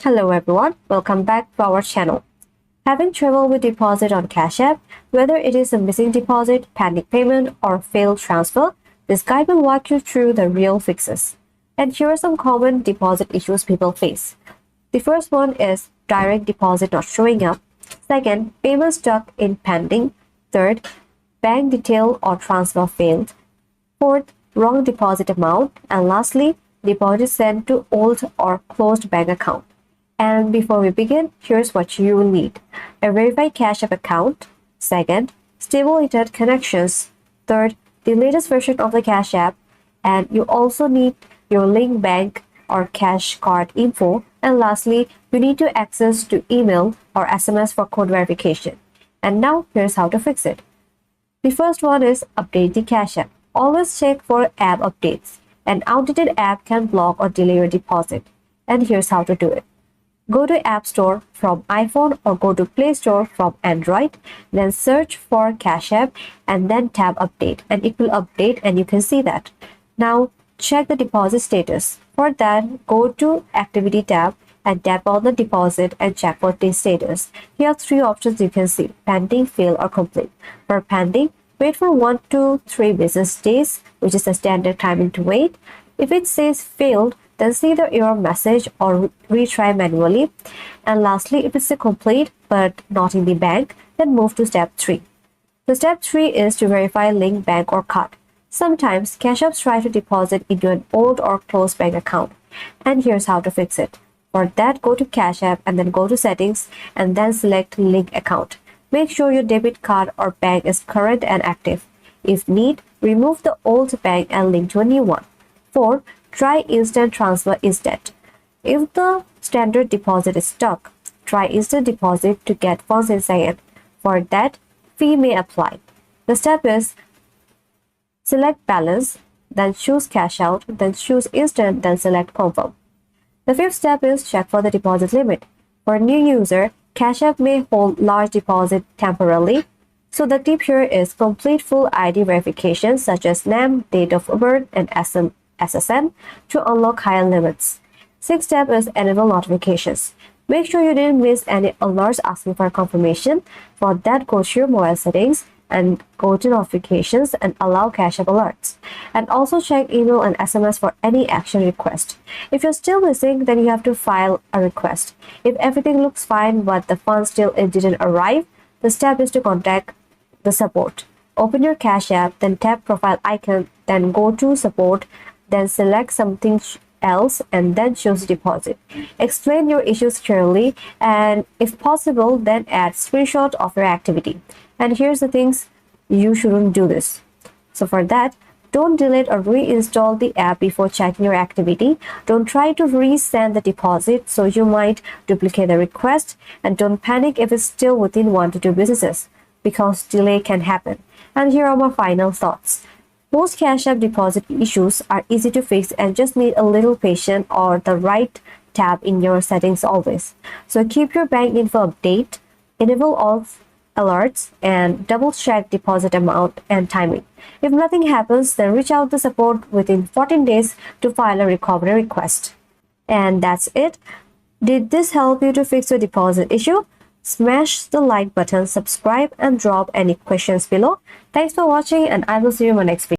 Hello everyone, welcome back to our channel. Having trouble with deposit on Cash App, whether it is a missing deposit, panic payment, or failed transfer, this guide will walk you through the real fixes. And here are some common deposit issues people face. The first one is direct deposit not showing up. Second, payment stuck in pending. Third, bank detail or transfer failed. Fourth, wrong deposit amount. And lastly, deposit sent to old or closed bank account. And before we begin, here's what you will need. A verified Cash App account. Second, stable internet connections. Third, the latest version of the Cash App. And you also need your link bank or cash card info. And lastly, you need to access to email or SMS for code verification. And now here's how to fix it. The first one is update the Cash App. Always check for app updates. An outdated app can block or delay your deposit. And here's how to do it. Go to App Store from iPhone or go to Play Store from Android. Then search for Cash App and then tap Update. And it will update and you can see that. Now check the deposit status. For that, go to Activity tab and tap on the deposit and check for the status. Here are three options you can see: pending, fail, or complete. For pending, wait for 1 to 3 business days, which is the standard timing to wait. If it says failed, then see the error message or retry manually. And lastly, if it's a complete but not in the bank, then move to step 3. The step 3 is to verify link bank or card. Sometimes Cash Apps try to deposit into an old or closed bank account. And here's how to fix it. For that, go to Cash App and then go to settings and then select link account. Make sure your debit card or bank is current and active. If need, remove the old bank and link to a new one. 4. Try instant transfer instead. If the standard deposit is stuck, try instant deposit to get funds in second. For that, fee may apply. The step is select balance, then choose cash out, then choose instant, then select confirm. The fifth step is check for the deposit limit. For a new user, Cash App may hold large deposit temporarily. So the tip here is complete full ID verification such as name, date of birth, and SSN to unlock higher limits. Sixth step is enable notifications. Make sure you didn't miss any alerts asking for confirmation. For that, go to your mobile settings and go to notifications and allow Cash App alerts. And also check email and SMS for any action request. If you're still missing, then you have to file a request. If everything looks fine but the funds still didn't arrive, the step is to contact the support. Open your Cash App, then tap profile icon, then go to support, then select something else and then choose deposit. Explain your issues clearly and if possible then add screenshot of your activity. And here's the things you shouldn't do this. So for that, don't delete or reinstall the app before checking your activity. Don't try to resend the deposit so you might duplicate the request, and don't panic if it's still within 1 to 2 businesses because delay can happen. And here are my final thoughts. Most Cash App deposit issues are easy to fix and just need a little patience or the right tab in your settings always. So keep your bank info update, enable all alerts, and double check deposit amount and timing. If nothing happens, then reach out to support within 14 days to file a recovery request. And that's it. Did this help you to fix your deposit issue? Smash the like button, subscribe, and drop any questions below. Thanks for watching, and I will see you in my next video.